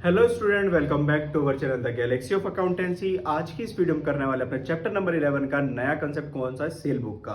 Hello student, welcome back to our channel the galaxy of accountancy. आज की इस video में करने वाले अपने चैप्टर नंबर 11 का नया कंसेप्ट कौन सा है, सेल बुक का।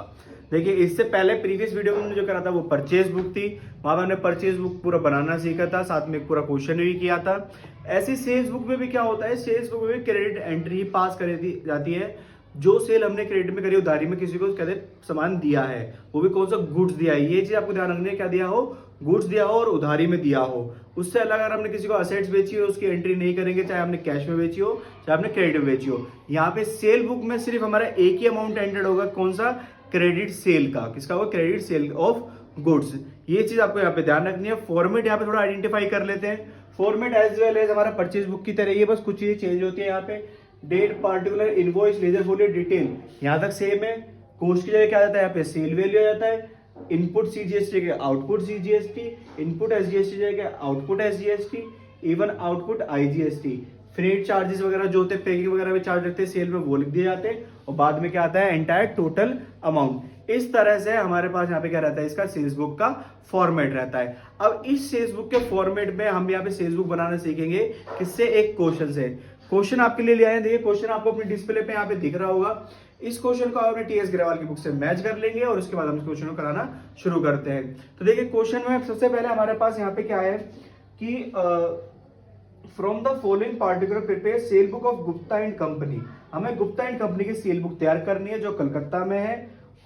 देखिए, इससे पहले प्रीवियस वीडियो में हमने जो करा था वो परचेज बुक थी। वहां पर हमने परचेज बुक पूरा बनाना सीखा था, साथ में पूरा क्वेश्चन भी किया था। ऐसी सेल्स बुक में भी क्या होता है, सेल्स बुक में भी क्रेडिट एंट्री पास कर दी जाती है। जो सेल हमने क्रेडिट में करी, उधारी में किसी को कहते सामान दिया है, वो भी कौन सा गुड्स दिया है। ये चीज आपको ध्यान रखनी है, क्या दिया हो, गुड्स दिया हो और उधारी में दिया हो। उससे अलग अगर हमने किसी को असेट्स बेची हो, उसकी एंट्री नहीं करेंगे, चाहे हमने कैश में बेची हो चाहे हमने क्रेडिट में बेची हो। यहाँ पे सेल बुक में सिर्फ हमारा एक ही अमाउंट एंटेड होगा, कौन सा, क्रेडिट सेल का। किसका होगा, क्रेडिट सेल ऑफ गुड्स। ये चीज आपको यहाँ पे ध्यान रखनी है। फॉर्मेट यहाँ पे थोड़ा आइडेंटिफाई कर लेते हैं। फॉर्मेट एज वेल एज हमारा परचेज बुक की तरह ही है, बस कुछ चीजें चेंज होती है। यहाँ पे date, particular, invoice, ledger folio, detail, यहाँ तक सेम है। कोस्ट की जगह क्या जाता है, यहाँ पे सेल वैल्यू आ जाता है। इनपुट सीजीएसटी के आउटपुट सीजीएसटी, इनपुट एसजीएसटी जगह output SGST, even output IGST. Freight charges वगैरह जो होते हैं, पैकिंग वगैरह में चार्ज लगते हैं सेल में, वो लिख दिए जाते हैं। और बाद में क्या आता है, एंटायर टोटल अमाउंट। इस तरह से हमारे पास यहाँ पे क्या रहता है, इसका सेल्स बुक का फॉर्मेट रहता है। अब इस सेल्स बुक के फॉर्मेट में हम यहाँ पे सेल्स बुक बनाना सीखेंगे किससे, एक क्वेश्चन से। क्वेश्चन आपके लिए आए हैं, देखिए क्वेश्चन आपको अपने डिस्प्ले पे यहाँ पे दिख रहा होगा। इस क्वेश्चन को आप अपने टीएस ग्रेवाल की बुक से मैच कर लेंगे और उसके बाद हम इस क्वेश्चन को कराना शुरू करते हैं। तो देखिए क्वेश्चन में सबसे पहले हमारे पास यहाँ पे क्या है कि from the following particular prepare cell book of Gupta and company. हमें गुप्ता एंड कंपनी की सेल बुक तैयार करनी है जो कलकत्ता में है।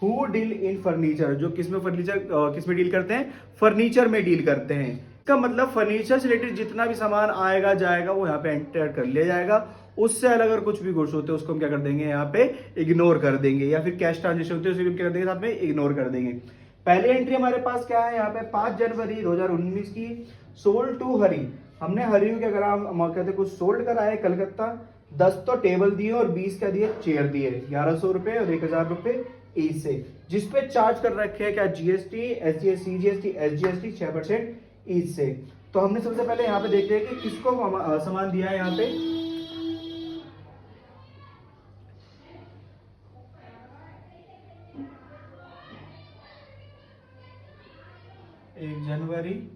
हु डील इन फर्नीचर, जो किसमें फर्नीचर, किसमें डील करते हैं, फर्नीचर में डील करते हैं। इसका मतलब फर्नीचर से रिलेटेड जितना भी सामान आएगा जाएगा वो यहाँ पे एंटर कर लिया जाएगा। उससे अलग अगर कुछ भी गुड्स होते हैं उसको हम क्या कर देंगे, यहाँ पे इग्नोर कर देंगे। या फिर कैश ट्रांजेक्शन होते हैं उसे भी क्या कर देंगे, साथ में इग्नोर कर देंगे। पहली एंट्री हमारे पास क्या है, यहाँ पे 5 जनवरी 2019 की, सोल्ड टू हरी। हमने हरी को क्या करा, हम कहते कुछ सोल्ड करा है कलकत्ता। 10 तो टेबल दिए और 20 क्या दिए, चेयर दिए। 1100 रुपए और 1000 रुपए ईच से, जिसपे चार्ज कर रखे हैं क्या, GST, SGS, CGST, SGST 6% each से। तो हमने सबसे पहले यहाँ पे देख लिया कि किसको सामान दिया है। यहाँ पे 1 जनवरी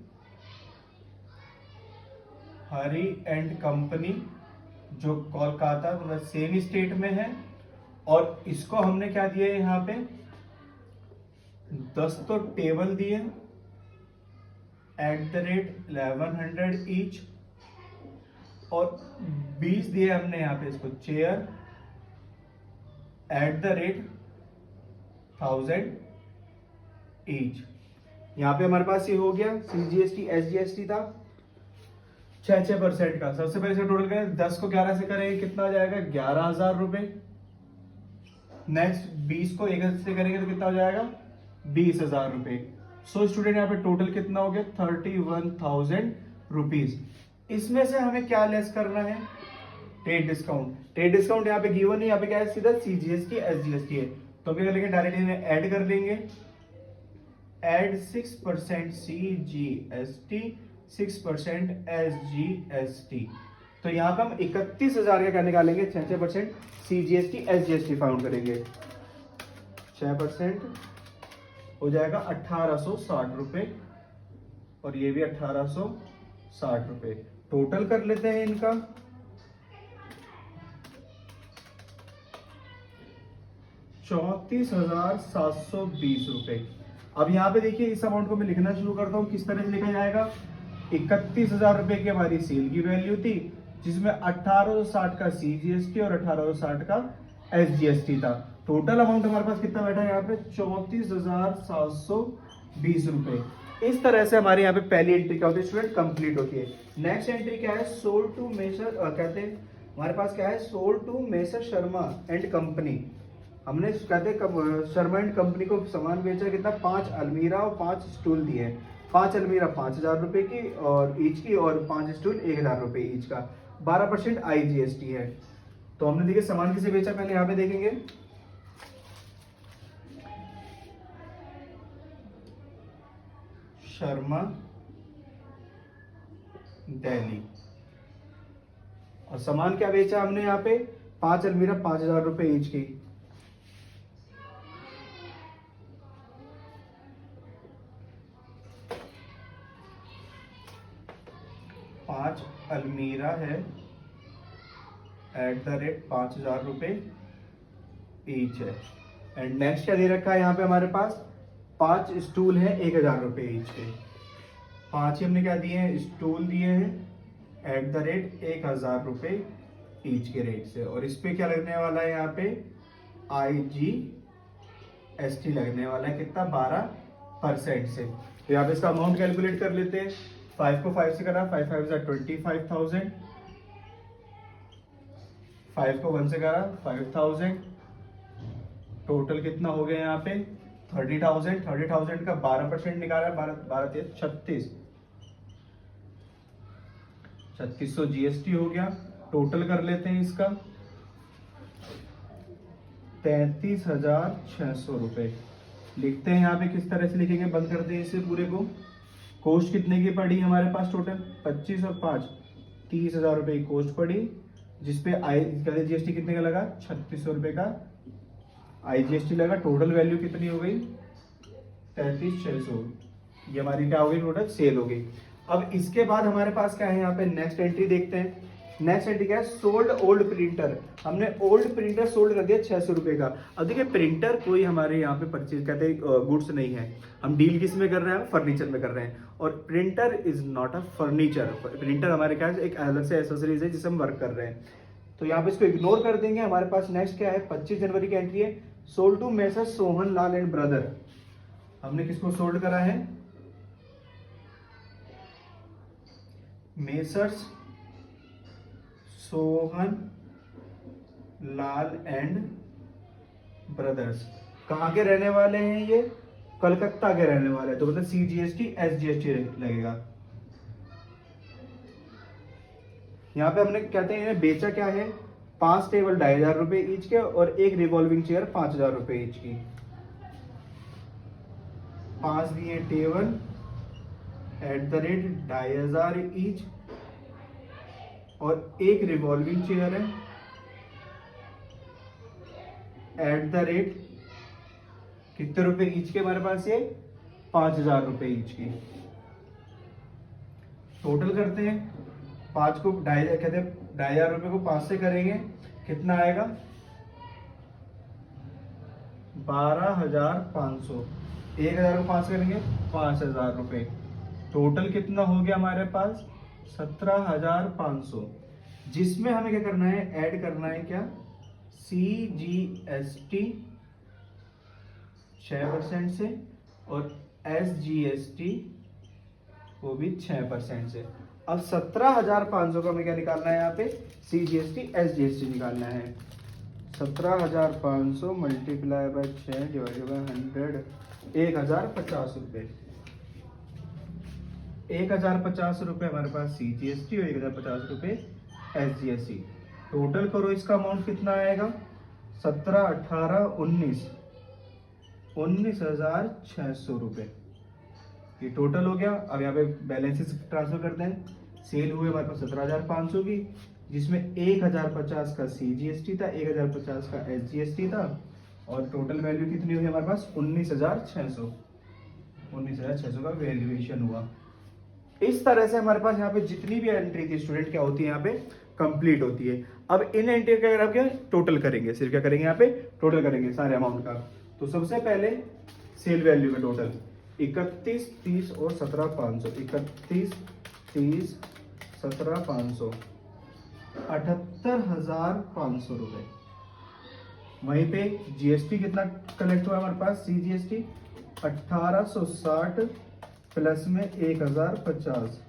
हरी एंड कंपनी, जो कोलकाता मतलब सेम स्टेट में है। और इसको हमने क्या दिया है, यहाँ पे 10 तो टेबल दिए एट द रेट 1100 ईच, और 20 दिए हमने यहाँ पे इसको chair at the rate 1000 each. यहाँ पे हमारे पास ये हो गया, सीजीएसटी एसजीएसटी था 6% का। सबसे पहले इसका टोटल करें, 10 को 11 से करेंगे कितना आ जाएगा, 11,000 रुपए। नेक्स्ट 20 को 1 से करेंगे तो कितना हो जाएगा, 20,000 रुपए। सो स्टूडेंट यहाँ पे टोटल कितना हो गया, 31,000 रुपीज। इसमें से हमें क्या लेस करना है, ट्रेड डिस्काउंट। ट्रेड डिस्काउंट यहाँ पे गिवन है, यहाँ पे क्या है, सीधा सीजीएसटी एसजीएसटी है। तो क्या करेंगे, डायरेक्ट इन्हें ऐड कर लेंगे। Add 6% CGST, 6% SGST. तो यहाँ पे हम 31,000 का क्या निकालेंगे, 6% सीजीएसटी एसजीएसटी फाउंड करेंगे। 6% हो जाएगा 1860 रुपए, और ये भी 1860 रुपए। टोटल कर लेते हैं इनका, 34,720 रुपए। अब यहाँ पे देखिए, इस अमाउंट को मैं लिखना शुरू करता हूँ। किस तरह से लिखा जाएगा, 31,000 रुपए की हमारी सेल की वैल्यू थी, जिसमें 1860 का सीजीएसटी और 1860 का एसजीएसटी था। टोटल अमाउंट हमारे पास कितना बैठा है यहाँ पे, 34,720 रुपए। इस तरह से हमारे यहाँ पे पहली एंट्री क्या होती है स्टूडेंट, कंप्लीट होती है। नेक्स्ट एंट्री क्या है, सोल्ड टू मेसर, कहते हैं हमारे पास क्या है, sold to messrs Sharma and company. हमने कहते शर्मा एंड कंपनी को सामान बेचा, कितना, 5 अलमीरा और 5 स्टूल दिए। 5 अलमीरा 5,000 रुपए की और ईच की, और 5 स्टूल 1,000 रुपए ईच का। 12% आईजीएसटी है। तो हमने देखिए सामान किसे बेचा, पहले यहाँ पे देखेंगे। शर्मा दिल्ली। और सामान क्या बेचा हमने यहाँ पे, 5 अलमीरा 5,000 रुपए ईच की। 5 5 अलमीरा है @ 5,000 रुपये ईच है। एंड नेक्स्ट क्या दे रखा है यहाँ पे हमारे पास, 5 स्टूल है 1,000 रुपये ईच के। 5 ही हमने क्या दिए हैं, स्टूल दिए हैं @ 1,000 रुपये ईच के रेट से। और इस पे क्या लगने वाला है, यहाँ पे IGST लगने वाला है, कितना 12% से। तो यहाँ पे इसका अमाउंट कैलकुलेट कर लेते हैं। 5 को 5 से करा, 5 5 25,000, 5 को 1 से करा 5,000, टोटल कितना हो गया यहाँ पे 30,000। 30,000 का 12% निकाला, 12 36, 3600 GST हो गया। टोटल कर लेते हैं इसका 33,600 रुपये। लिखते हैं यहाँ पे, किस तरह से लिखेंगे, बंद करते हैं इसे पूरे को। कॉस्ट कितने की पड़ी हमारे पास टोटल, 25 और 5 30,000 रुपये की कॉस्ट पड़ी, जिसपे IGST कितने का लगा, 3600 रुपये का IGST लगा। टोटल वैल्यू कितनी हो गई, 33,600। ये हमारी क्या हो गई, टोटल सेल हो गई। अब इसके बाद हमारे पास क्या है, यहाँ पे नेक्स्ट एंट्री देखते हैं। नेक्स्ट एंट्री क्या है, सोल्ड ओल्ड प्रिंटर। हमने ओल्ड प्रिंटर सोल्ड कर दिया 600 रुपये का। अब देखिए प्रिंटर कोई हमारे यहाँ पे परचेज कहते हैं गुड्स नहीं है, हम डील किस में कर रहे हैं, फर्नीचर में कर रहे हैं। और printer is not a furniture. Printer हमारे क्या है, एक अलग से एसेसरीज है जिसे हम वर्क कर रहे हैं। तो यहाँ पे इसको इग्नोर कर देंगे। हमारे पास नेक्स्ट क्या है, 25 जनवरी की एंट्री है, sold to messrs Sohan Lal and brother. हमने किसको सोल्ड करा है, messrs Sohan Lal and brothers. कहाँ के रहने वाले हैं ये, कलकत्ता के रहने वाले हैं। तो मतलब CGST SGST लगेगा। यहाँ पे हमने कहते हैं बेचा क्या है, 5 टेबल 2,500 रुपये ईच के और एक रिवॉल्विंग चेयर 5,000 रुपये ईच की। 5 दिए टेबल @ 2,500 ईच और एक रिवॉल्विंग चेयर है @ कितने रुपए ईच के हमारे पास, ये 5,000 रुपये ईच की। टोटल करते हैं, 5 को 2,500 कहते हैं, 2,500 रुपये को 5 से करेंगे कितना आएगा, 12,500। 1,000 को 5 करेंगे 5,000 रुपये। टोटल कितना हो गया हमारे पास, 17,500। जिसमें हमें क्या करना है, ऐड करना है क्या, CGST 6% से और SGST वो भी 6% से। अब 17,500 का हमें क्या निकालना है, यहाँ पे CGST SGST निकालना है। 17,500 मल्टीप्लाई बाय 6 डिवाइडेड बाय 100, 1,050 रुपये। 1,050 रुपये हमारे पास CGST और 1,050 रुपये SGST। टोटल करो, इसका अमाउंट कितना आएगा, 17, 18, 19,600 रुपये। ये टोटल हो गया। अब यहाँ पे बैलेंसेस ट्रांसफर करते हैं। सेल हुए हमारे पास 17,500 की, जिसमें 1,050 का CGST था, 1,050 का SGST था और टोटल वैल्यू कितनी हुई हमारे पास, 19,600। 19,600 का वैल्यूएशन हुआ। इस तरह से हमारे पास यहाँ पे जितनी भी एंट्री थी स्टूडेंट क्या होती है, यहाँ पे कंप्लीट होती है। अब इन एंट्री का अगर आप क्या टोटल करेंगे, सिर्फ क्या करेंगे, यहाँ पे टोटल करेंगे सारे अमाउंट का। तो सबसे पहले सेल वैल्यू का टोटल 31, 30 और 17,500। 31, 30, 17,500, 78,500 रुपए। वहीं पे GST कितना कलेक्ट हुआ हमारे पास, CGST 1,860 प्लस में 1,050,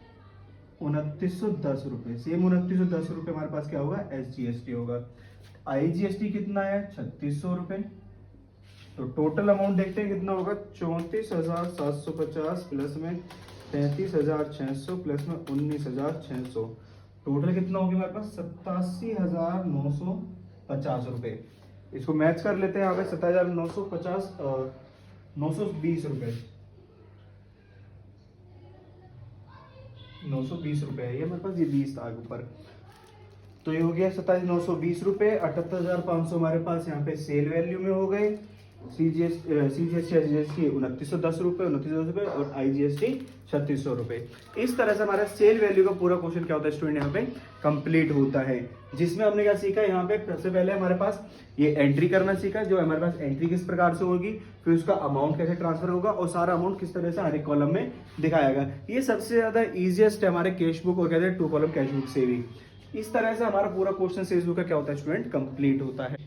2,910 रुपये। सेम 2,910 रुपये हमारे पास क्या होगा, SGST होगा। IGST कितना है, 3,600 रुपये। तो टोटल अमाउंट देखते हैं कितना होगा, 34,750 प्लस में 33,600 प्लस में 19,600। टोटल कितना हो गया हमारे पास, 87,950 रुपये। इसको मैच कर लेते हैं यहाँ पे, 7,950 920 रुपये, 920 रुपये है ये हमारे पास, ये 20 था ऊपर। तो ये हो गया 27,920 रुपये। 78,500 हमारे पास यहाँ पे सेल वैल्यू में हो गए। CGST 2910 रुपये, 2910 रुपये और IGST 3600 रुपये। इस तरह से हमारा सेल वैल्यू का पूरा क्वेश्चन क्या होता है स्टूडेंट यहाँ पे कंप्लीट होता है, जिसमें हमने क्या सीखा यहाँ पे सबसे पहले हमारे पास ये एंट्री करना सीखा, जो हमारे पास एंट्री किस प्रकार से होगी, फिर उसका अमाउंट कैसे ट्रांसफर होगा और सारा अमाउंट किस तरह से हर एक कॉलम में दिखाएगा। ये सबसे ज्यादा इजीएस्ट है हमारे कैश बुक और कहते हैं 2 कॉलम कैश बुक से भी। इस तरह से हमारा पूरा क्वेश्चन सेल्स बुक का क्या होता है स्टूडेंट कंप्लीट होता है।